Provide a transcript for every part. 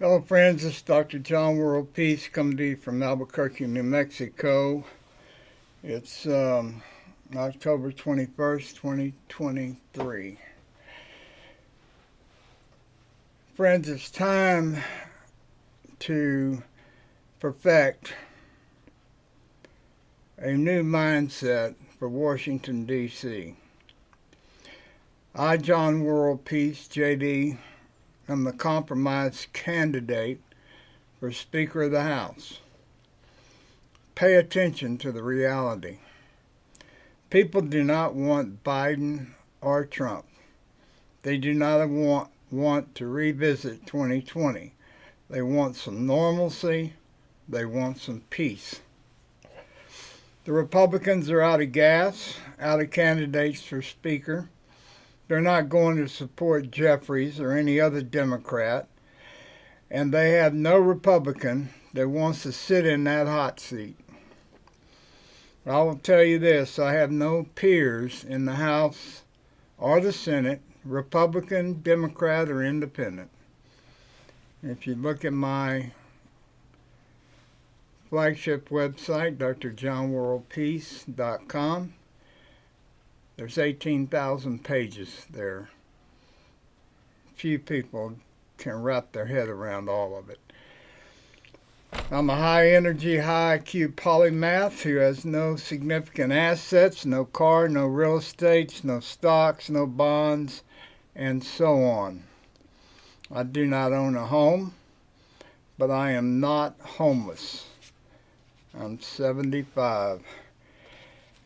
Hello friends, this is Dr. John WorldPeace coming to you from Albuquerque, New Mexico. It's October 21st, 2023. Friends, it's time to perfect a new mindset for Washington, D.C. I, John WorldPeace JD, am the compromise candidate for Speaker of the House. Pay attention to the reality. People do not want Biden or Trump. They do not want to revisit 2020. They want some normalcy. They want some peace. The Republicans are out of gas, out of candidates for Speaker. They're not going to support Jeffries or any other Democrat, and they have no Republican that wants to sit in that hot seat. I will tell you this, I have no peers in the House or the Senate, Republican, Democrat, or Independent. If you look at my flagship website, drjohnworldpeace.com, there's 18,000 pages there. Few people can wrap their head around all of it. I'm a high-energy, high-IQ polymath who has no significant assets, no car, no real estate, no stocks, no bonds, and so on. I do not own a home, but I am not homeless. I'm 75.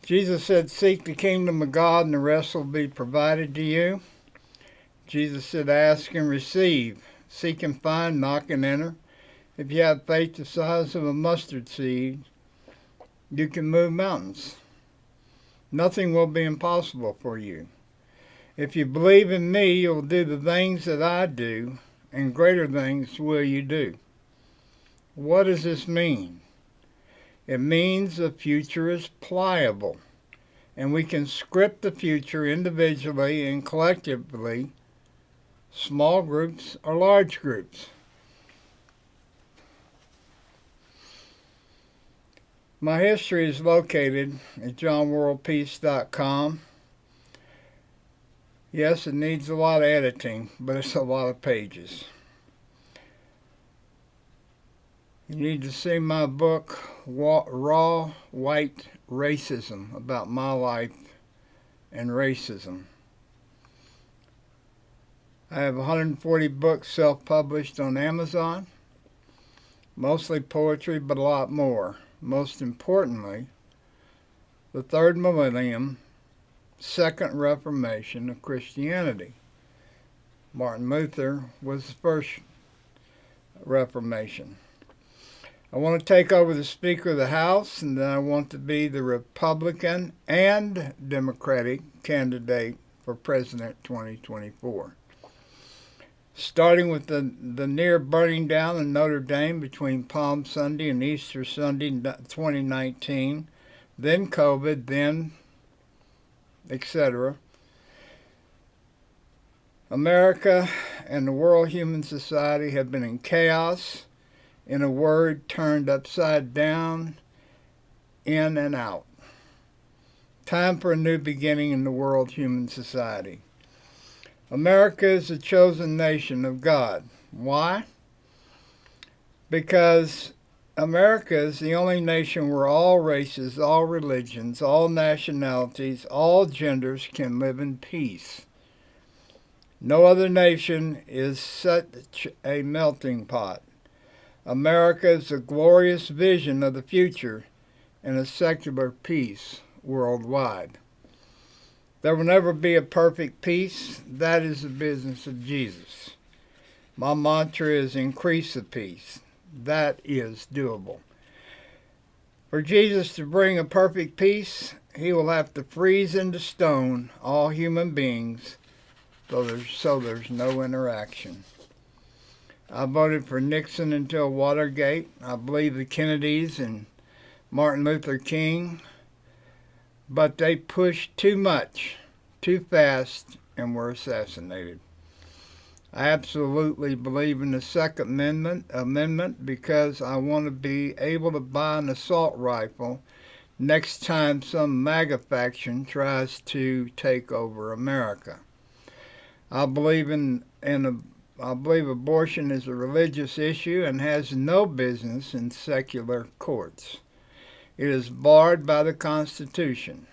Jesus said, seek the kingdom of God and the rest will be provided to you. Jesus said, ask and receive, seek and find, knock and enter. If you have faith the size of a mustard seed, you can move mountains. Nothing will be impossible for you. If you believe in me, you'll do the things that I do, and greater things will you do. What does this mean? It means the future is pliable, and we can script the future individually and collectively, small groups or large groups. My history is located at johnworldpeace.com. Yes, it needs a lot of editing, but it's a lot of pages. You need to see my book, Raw White Racism, about my life and racism. I have 140 books self-published on Amazon, mostly poetry, but a lot more. Most importantly, the third millennium, second reformation of Christianity. Martin Luther was the first reformation. I want to take over the Speaker of the House, and then I want to be the Republican and Democratic candidate for President 2024. Starting with the near burning down in Notre Dame between Palm Sunday and Easter Sunday 2019, then COVID, then etc. America and the world human society have been in chaos. In a word, turned upside down, in and out. Time for a new beginning in the world human society. America is the chosen nation of God. Why? Because America is the only nation where all races, all religions, all nationalities, all genders can live in peace. No other nation is such a melting pot. America is a glorious vision of the future and a secular peace worldwide. There will never be a perfect peace. That is the business of Jesus. My mantra is increase the peace. That is doable. For Jesus to bring a perfect peace, he will have to freeze into stone all human beings so there's no interaction. I voted for Nixon until Watergate. I believe the Kennedys and Martin Luther King, but they pushed too much, too fast, and were assassinated. I absolutely believe in the Second Amendment because I want to be able to buy an assault rifle next time some MAGA faction tries to take over America. I believe I believe abortion is a religious issue and has no business in secular courts. It is barred by the Constitution.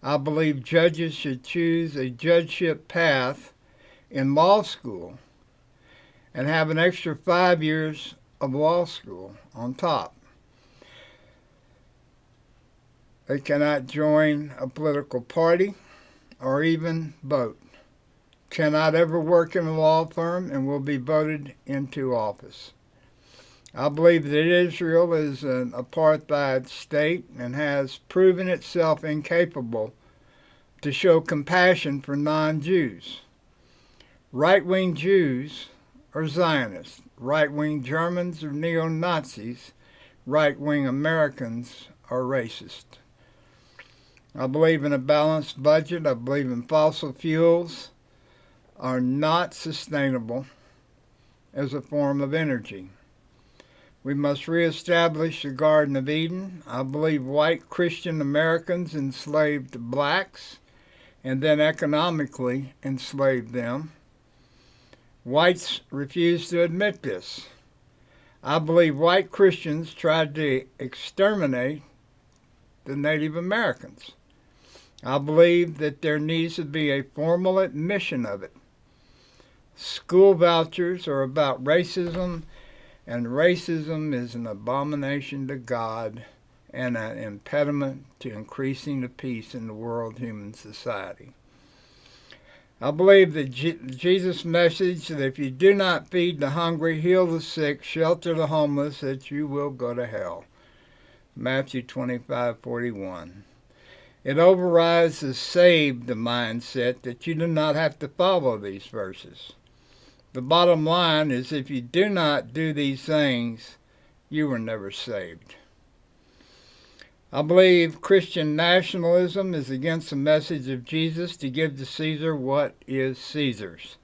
I believe judges should choose a judgeship path in law school and have an extra 5 years of law school on top. They cannot join a political party or even vote. Cannot ever work in a law firm and will be voted into office. I believe that Israel is an apartheid state and has proven itself incapable to show compassion for non-Jews. Right-wing Jews are Zionists. Right-wing Germans are neo-Nazis. Right-wing Americans are racist. I believe in a balanced budget. I believe in fossil fuels are not sustainable as a form of energy. We must reestablish the Garden of Eden. I believe white Christian Americans enslaved blacks and then economically enslaved them. Whites refuse to admit this. I believe white Christians tried to exterminate the Native Americans. I believe that there needs to be a formal admission of it. School vouchers are about racism, and racism is an abomination to God and an impediment to increasing the peace in the world human society. I believe that Jesus' message that if you do not feed the hungry, heal the sick, shelter the homeless, that you will go to hell. Matthew 25:41. It overrides the saved mindset that you do not have to follow these verses. The bottom line is if you do not do these things, you were never saved. I believe Christian nationalism is against the message of Jesus to give to Caesar what is Caesar's.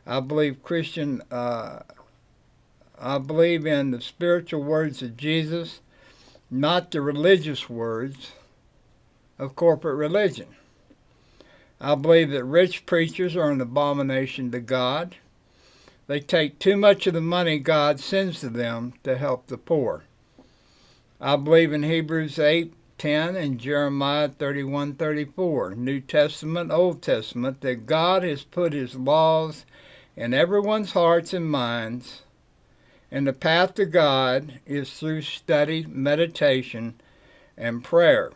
I believe in the spiritual words of Jesus, not the religious words of corporate religion. I believe that rich preachers are an abomination to God. They take too much of the money God sends to them to help the poor. I believe in Hebrews 8:10 and Jeremiah 31:34, New Testament, Old Testament, that God has put His laws in everyone's hearts and minds, and the path to God is through study, meditation, and prayer.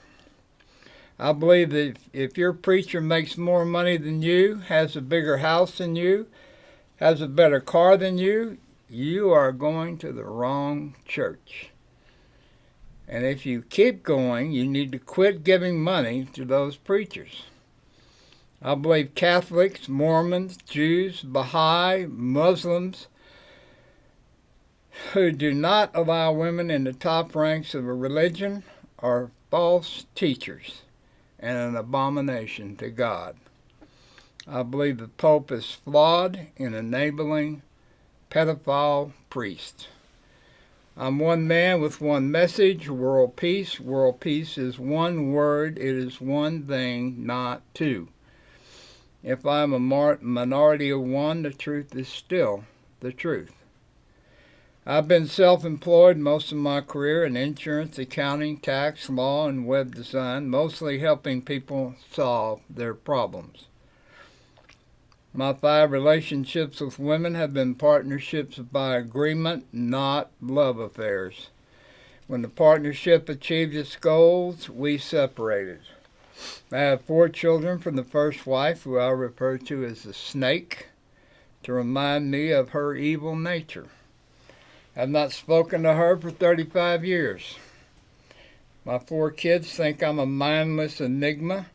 I believe that if your preacher makes more money than you, has a bigger house than you, has a better car than you, you are going to the wrong church. And if you keep going, you need to quit giving money to those preachers. I believe Catholics, Mormons, Jews, Baha'i, Muslims who do not allow women in the top ranks of a religion are false teachers and an abomination to God. I believe the Pope is flawed in enabling pedophile priests. I'm one man with one message, world peace. World peace is one word. It is one thing, not two. If I'm a minority of one, the truth is still the truth. I've been self-employed most of my career in insurance, accounting, tax, law, and web design, mostly helping people solve their problems. My 5 relationships with women have been partnerships by agreement, not love affairs. When the partnership achieved its goals, we separated. I have 4 children from the first wife, who I refer to as the snake, to remind me of her evil nature. I have not spoken to her for 35 years. My 4 kids think I'm a mindless enigma.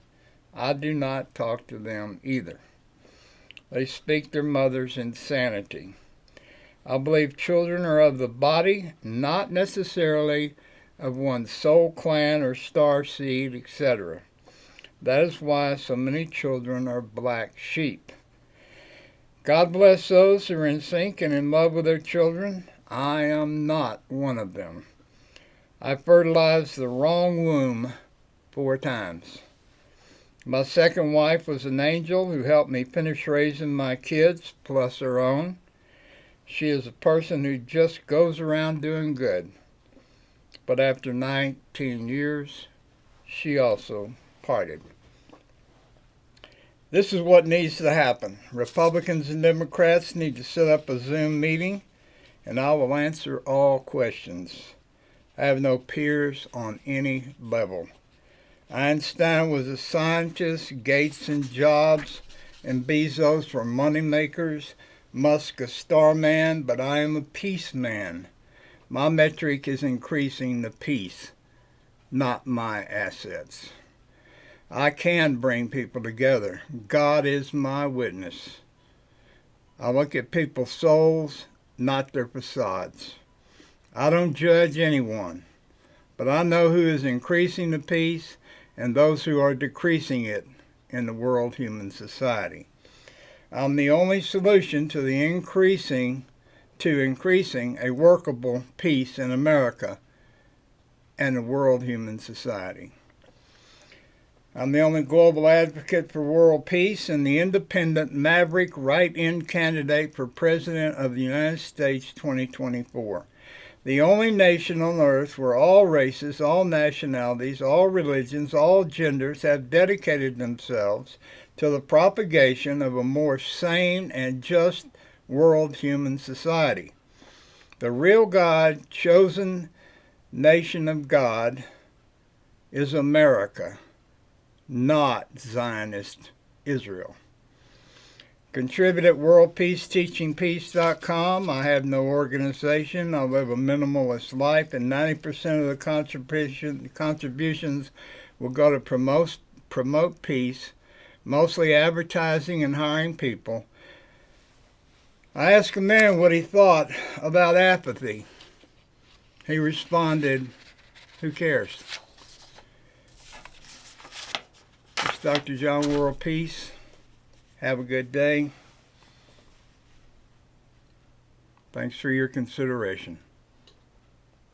I do not talk to them either. They speak their mother's insanity. I believe children are of the body, not necessarily of one's soul clan or star seed, etc. That is why so many children are black sheep. God bless those who are in sync and in love with their children. I am not one of them. I fertilized the wrong womb 4 times. My second wife was an angel who helped me finish raising my kids, plus her own. She is a person who just goes around doing good. But after 19 years, she also parted. This is what needs to happen. Republicans and Democrats need to set up a Zoom meeting, and I will answer all questions. I have no peers on any level. Einstein was a scientist, Gates and Jobs and Bezos were moneymakers, Musk a star man, but I am a peace man. My metric is increasing the peace, not my assets. I can bring people together. God is my witness. I look at people's souls, not their facades. I don't judge anyone, but I know who is increasing the peace and those who are decreasing it in the world human society. I'm the only solution to increasing a workable peace in America and the world human society. I'm the only global advocate for world peace and the independent maverick write-in candidate for President of the United States 2024. The only nation on earth where all races, all nationalities, all religions, all genders have dedicated themselves to the propagation of a more sane and just world human society. The real God, chosen nation of God, is America, not Zionist Israel. Contribute at worldpeaceteachingpeace.com. I have no organization. I live a minimalist life, and 90% of the contributions will go to promote peace, mostly advertising and hiring people. I asked a man what he thought about apathy. He responded, "Who cares?" It's Dr. John WorldPeace. Have a good day. Thanks for your consideration.